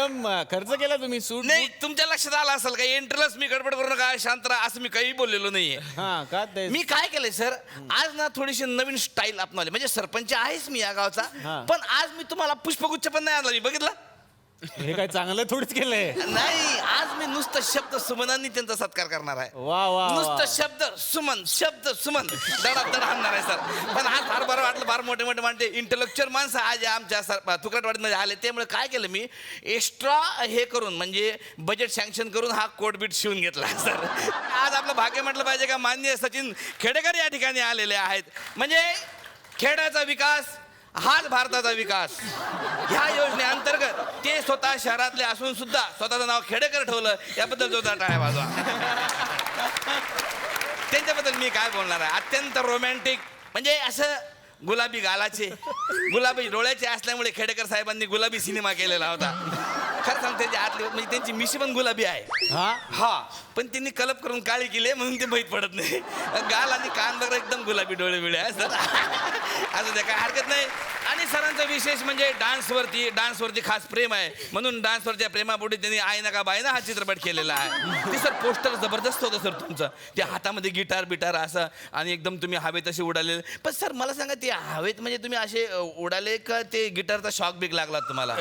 एकदम खर्च केला तुम्ही सूट. नाही तुमच्या लक्षात आलं असेल का एंट्रलच मी गडबड करू नका शांत राहा असं मी काही बोललेलो नाहीये. हा का ते मी काय केलंय सर आज ना थोडीशी नवीन स्टाईल अपनावली म्हणजे सरपंच आहेच मी या गावचा हा. पण आज मी तुम्हाला पुष्पगुच्छ पण नाही आणला मी बघितलं हे काय चांगलं थोडीच केलंय. नाही आज मी नुसतं शब्द सुमनांनी त्यांचा सत्कार करणार आहे. वा वा नुसतं शब्द सुमन दडा हाणणार आहे सर. पण आज फार बरं वाटलं फार मोठे मोठे माणसे इंटेलेक्च्युअल माणसं आज आमच्या तुकडवाडीमध्ये आले त्यामुळे काय केलं मी एक्स्ट्रा हे करून म्हणजे बजेट सँक्शन करून हा कोट बीट शिवून घेतला सर. आज आपलं भाग्य म्हटलं पाहिजे का माननीय सचिन खेडेकर या ठिकाणी आलेले आहेत. म्हणजे खेड्याचा विकास हाच भारताचा विकास. ह्या योजनेअंतर्गत ते स्वतः शहरातले असून सुद्धा स्वतःचं नाव खेडेकर ठेवलं याबद्दल जोरदार टाळ्या वाजवा. त्यांच्याबद्दल मी काय बोलणार आहे अत्यंत रोमॅन्टिक म्हणजे असं गुलाबी गालाचे गुलाबी डोळ्याचे असल्यामुळे खेडेकर साहेबांनी गुलाबी सिनेमा केलेला होता. खरं सांगते ते आतली म्हणजे त्यांची मिशी पण गुलाबी आहे. हा पण त्यांनी कलप करून काळी केली म्हणून ते माहीत पडत नाही. गाल आणि कान बघा एकदम गुलाबी डोळे बिळे आहे सर. असं ते काय हरकत नाही. आणि सरांचं विशेष म्हणजे डान्सवरती खास प्रेम आहे म्हणून डान्सवरच्या प्रेमापोटी त्यांनी आई नका बाईना हा चित्रपट केलेला आहे. ते सर पोस्टर जबरदस्त होतं सर तुमचं ते हातामध्ये गिटार बिटार असं आणि एकदम तुम्ही हवेत असे उडाले. पण सर मला सांगा ते हवेत म्हणजे तुम्ही असे उडाले का ते गिटारचा शॉक बिक लागला तुम्हाला?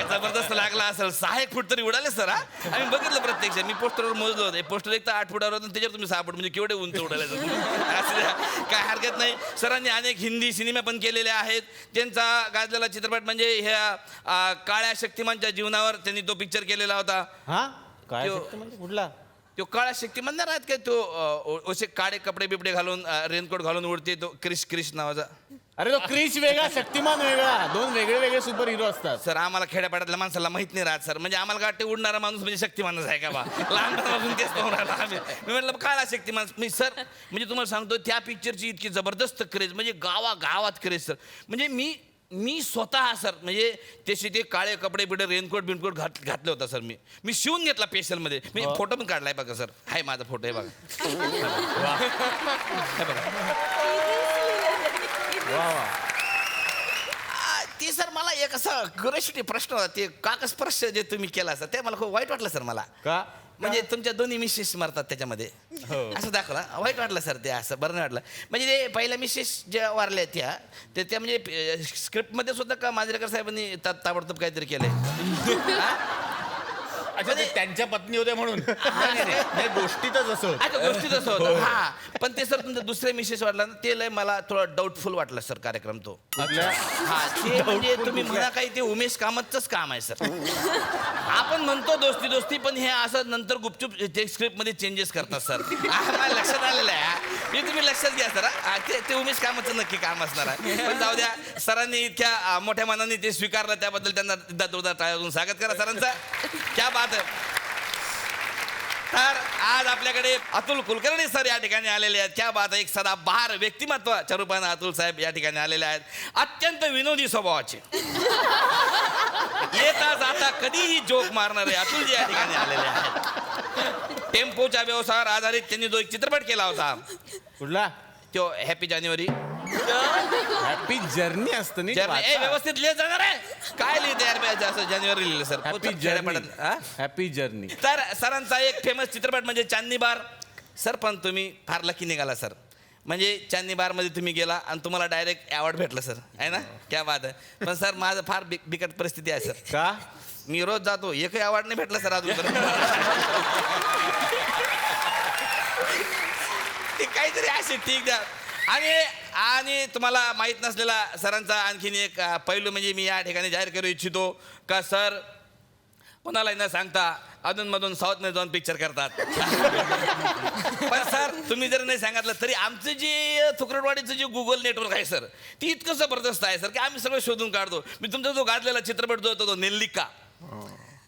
जबरदस्त लागला असेल. 6 फूट तरी उडाले सर. आम्ही बघितलं प्रत्यक्ष मी पोस्टरवर मोजलो होते. पोस्टर एक तर 8 फुटावर होतं त्याच्यावर तुम्ही 6 फूट म्हणजे केवढे उंच उडाले असं काय हरकत नाही. सरांनी अनेक हिंदी सिनेमा पण केलेले आहेत. त्यांचा गाजलेला चित्रपट म्हणजे ह्या काळ्या शक्तिमानच्या जीवनावर त्यांनी तो पिक्चर केलेला होता. हा काय कुठला तो काळ्या शक्तिमान नाही राहत काय तो असे काळे कपडे बिपडे घालून रेनकोट घालून उडते तो क्रिश नावाचा. अरे तो क्रिश वेगळा शक्तिमान वेगळा दोन वेगळे वेगळे सुपर हिरो असतात. सर आम्हाला खेड्यापाड्यातल्या माणसाला माहित नाही राहत सर म्हणजे आम्हाला काय वाटते उडणारा माणूस म्हणजे शक्तिमानच आहे का बा लहानपणापासून तेच पाहून राहिला आम्ही. मी म्हटलं काळा शक्तिमान मी सर म्हणजे तुम्हाला सांगतो त्या पिक्चरची इतकी जबरदस्त क्रेज म्हणजे गावात क्रेज सर. म्हणजे मी स्वतः सर म्हणजे त्याचे ते काळे कपडे बिडे रेनकोट बिनकोट घातले होता सर. मी शिवून घेतला स्पेशलमध्ये मी फोटो पण काढलाय बघा सर. हाय माझा फोटो आहे बघा. ते सर मला एक असा क्युरिओसिटी प्रश्न होता ते काकस्पर्श जे तुम्ही केला सर ते मला खूप वाईट वाटलं सर मला. का म्हणजे तुमच्या दोन्ही मिसेस मारतात त्याच्यामध्ये असं दाखवला वाईट वाटलं सर ते असं बरं नाही वाटलं. म्हणजे ते पहिल्या मिसेस ज्या वारल्या त्या म्हणजे स्क्रिप्टमध्ये सुद्धा का मांजरेकर साहेबांनी ताबडतोब काहीतरी केलंय. अच्छा ते त्यांच्या पत्नी होत्या म्हणून गोष्टीतच असं गोष्टीत असं होतं. हा पण ते सर तुमच्या दुसऱ्या मिसेस वाटला ना ते लय मला थोडं डाऊटफुल वाटलं सर कार्यक्रम तो. हा ते म्हणजे तुम्ही म्हणा काही ते उमेश कामतच काम आहे सर. आपण म्हणतो दोस्ती पण हे असं नंतर गुपचूप ते स्क्रिप्ट मध्ये चेंजेस करतात सर. मला लक्षात आलेलं आहे हे तुम्ही लक्षात घ्या सर. ते उमेश कामतचं नक्की काम असणार आहे. पण जाऊ द्या सरांनी इतक्या मोठ्या मनाने ते स्वीकारलं त्याबद्दल त्यांना जोरदार टाळ्या स्वागत करा सरांचं. क्या बात आहे. तर आज आपल्याकडे अतुल कुलकर्णी सर या ठिकाणी आलेले आहेत. क्या बात आहे. एक सदाबहार व्यक्तिमत्वाच्या रूपाने अतुल साहेब या ठिकाणी आलेले आहेत. अत्यंत विनोदी स्वभावाचे येता जाता कधीही जोक मारणारे अतुलजी या ठिकाणी आलेले आहेत. टेम्पोच्या व्यवसायावर आधारित त्यांनी जो एक चित्रपट केला होता कुठला तो हॅपी जानेवारी. हॅपी जर्नी असतं नाही व्यवस्थित लिहित जाणार आहे काय लिहिते यार असं जानेवारी लिहिलं सर. Happy journey. तर सरांचा एक फेमस चित्रपट म्हणजे चांदनी बार. सर पण तुम्ही फार लकी निघाला सर. म्हणजे चांदनी बारमध्ये तुम्ही गेला आणि तुम्हाला डायरेक्ट अवॉर्ड भेटलं सर आहे ना. क्या बात आहे. पण सर माझं फार बिकट परिस्थिती आहे सर. का मी रोज जातो एकही अवॉर्ड नाही भेटला सर अजून. ते काहीतरी असे ठीक द्या. आणि तुम्हाला माहीत नसलेला सरांचा आणखीन एक पैलू म्हणजे मी या ठिकाणी जाहीर करू इच्छितो का सर कोणालाही न सांगता अधूनमधून साऊथमध्ये जाऊन पिक्चर करतात. पण सर तुम्ही जर नाही सांगितलं तरी आमचं जे थुकरटवाडीचं जे गुगल नेटवर्क आहे सर ती इतकं जबरदस्त आहे सर की आम्ही सगळं शोधून काढतो. मी तुमचा जो गाजलेला चित्रपट जो होता तो नेल्लिका.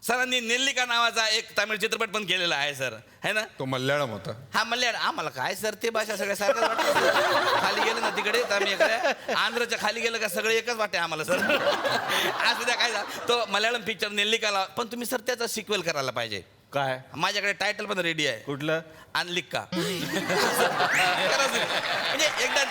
सरांनी नेल्लिका नावाचा एक तामिळ चित्रपट पण केलेला आहे सर है ना. तो मल्याळम होता. हा मल्याळम. आम्हाला काय सर ते भाषा सगळ्या सारखं वाटतं. खाली गेलं ना तिकडे तर आम्ही इकडे आंध्रच्या खाली गेलं का सगळे एकच वाटते आम्हाला सर. असं द्या काय तो मल्याळम पिक्चर नेल्लिकाला. पण तुम्ही सर त्याचा सिक्वेल करायला पाहिजे. काय माझ्याकडे टायटल पण रेडी आहे. कुठलं आणलिक का खरंच. म्हणजे एकदा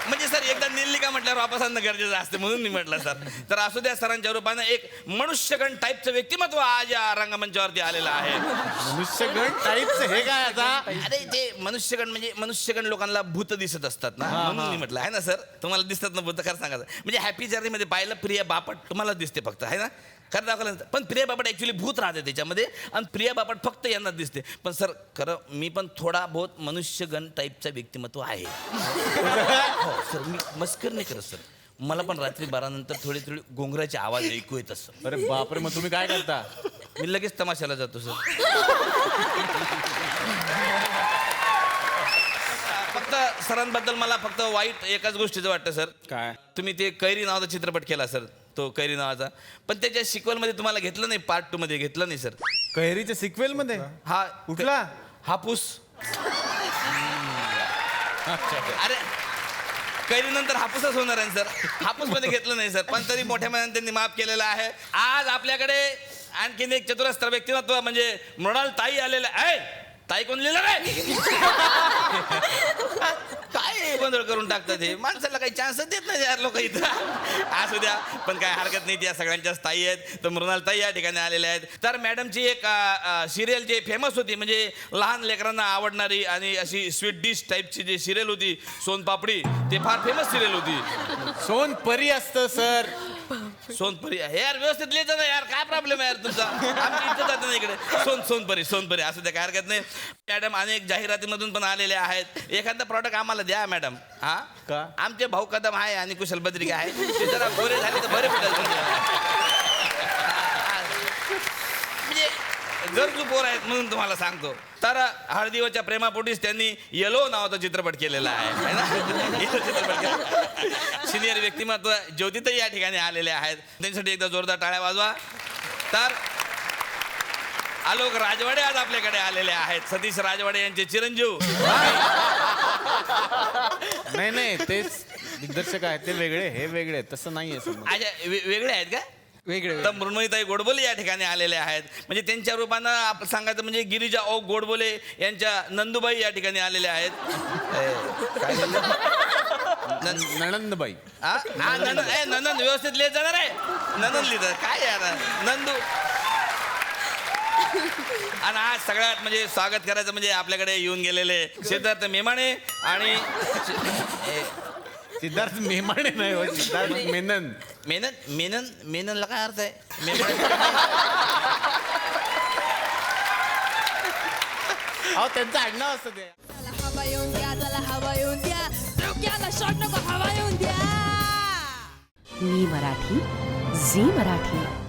म्हणजे सर एकदा निल्ली का म्हटल्यावर वापस आणणं गरजेचं असते म्हणून मी म्हटलं सर. तर असू द्या, सरांच्या रूपानं एक मनुष्यगण टाईपचं व्यक्तिमत्व आज या रंगमंचावरती आलेलं आहे. मनुष्यगण टाईपचं हे काय आता? अरे ते मनुष्यगण म्हणजे मनुष्यगण लोकांना भूत दिसत असतात ना, म्हणून मी म्हटलं आहे ना सर. तुम्हाला दिसतात ना भूत? खरं सांगा. म्हणजे हॅपी जर्नी मध्ये पाहिलं प्रिया बापट तुम्हाला दिसते फक्त, आहे ना? खरं दाखवलं. पण प्रिया बापट ऍक्च्युली भूत राहते त्याच्यामध्ये, आणि प्रिया बापट फक्त यांना दिसते. पण सर खरं मी पण थोडा बहुत मनुष्यगण टाईपचा व्यक्तिमत्व आहे. हो सर, मी मस्कर नाही करत सर. मला पण रात्री 12 नंतर थोडे थोडे घोंगराचे आवाज ऐकू येत असत. अरे बापरे, मग तुम्ही काय करता? मी लगेच तमाशाला जातो सर. फक्त सरांबद्दल मला फक्त वाईट एकाच गोष्टीचं वाटतं सर. काय? तुम्ही ते कैरी नावाचा चित्रपट केला सर, तो कैरी नावाचा, पण त्याच्या सिक्वल मध्ये तुम्हाला घेतलं नाही, पार्ट 2 मध्ये घेतलं नाही सर. कैरीच्या सिक्वेल मध्ये हा कुठला? हापूस. अरे कैरी नंतर हापूसच होणार आहे सर. हापूस मध्ये घेतलं नाही सर, पण तरी मोठ्या मनाने त्यांनी माफ केलेलं आहे. आज आपल्याकडे आणखीन एक चतुरस्त्र व्यक्तिमत्व म्हणजे मृणाल ताई आलेलं आहे. ताई कोण लिहिलं रे? काय गोंधळ करून टाकतात हे, माणसाला काही चान्सच देत नाही यार लोक इथं. असू द्या, पण काय हरकत नाही, त्या सगळ्यांच्याच ताई आहेत. तर मृणाल ताई या ठिकाणी आलेल्या आहेत. तर मॅडमची एक सिरियल जी फेमस होती, म्हणजे लहान लेकरांना आवडणारी आणि अशी स्वीट डिश टाईपची जी सिरियल होती सोनपापडी, ते फार फेमस सिरियल होती. सोनपरी असतं सर. सोनपरी हे यार व्यवस्थित लिहायचं ना यार, काय प्रॉब्लेम आहे यार तुमचा? आमची इथं जातं ना इकडे. सोनपरी असू द्या, काय हरकत नाही. मॅडम अनेक जाहिरातीमधून पण आलेले आहेत. एखादा प्रॉडक्ट आम्हाला द्या मॅडम. हा का? आमचे भाऊ कदम आहे आणि कुशल बद्रिका आहे, ते जरा गोरे झाले तर बरे पडेल. म्हणजे गरजू पोर आहेत म्हणून तुम्हाला सांगतो. तर हळदीवरच्या प्रेमापोटीच त्यांनी येलो नावाचा चित्रपट केलेला आहे ना. येलो चित्रपट केला. सिनियर व्यक्तिमत्व ज्योतिताई या ठिकाणी आलेले आहेत. त्यांच्यासाठी एकदा जोरदार टाळ्या वाजवा. तर आलोक राजवाडे आज आपल्याकडे आलेले आहेत. सतीश राजवाडे यांचे चिरंजीव. नाही तेच दिग्दर्शक आहेत, ते वेगळे, हे वेगळे, तसं नाहीये समज. अच्छा वेगळे आहेत का? वेगळे. तर मृण्मयीताई गोडबोले या ठिकाणी आलेले आहेत. म्हणजे त्यांच्या रूपानं आपण सांगायचं म्हणजे गिरिजा ओ गोडबोले यांच्या नंदुबाई या ठिकाणी आलेल्या आहेत. काय नणंदबाई. नंदन व्यवस्थित लिहित जाणार आहे. नंदन लिहित काय यार नंदू. आणि आज सगळ्यात म्हणजे स्वागत करायचं म्हणजे आपल्याकडे येऊन गेलेले सिद्धार्थ मेमाणे आणि सिद्धार्थ मेमाणे नाही हो, सिद्धार्थ मेनन. मेननला काय अर्थ आहे? अहो त्यांचं आडनाव असतं ते. हवा येऊन द्या, त्याला हवा येऊन द्या, डोक्याला शॉट नको, हवा येऊन द्या. मी मराठी, झी मराठी.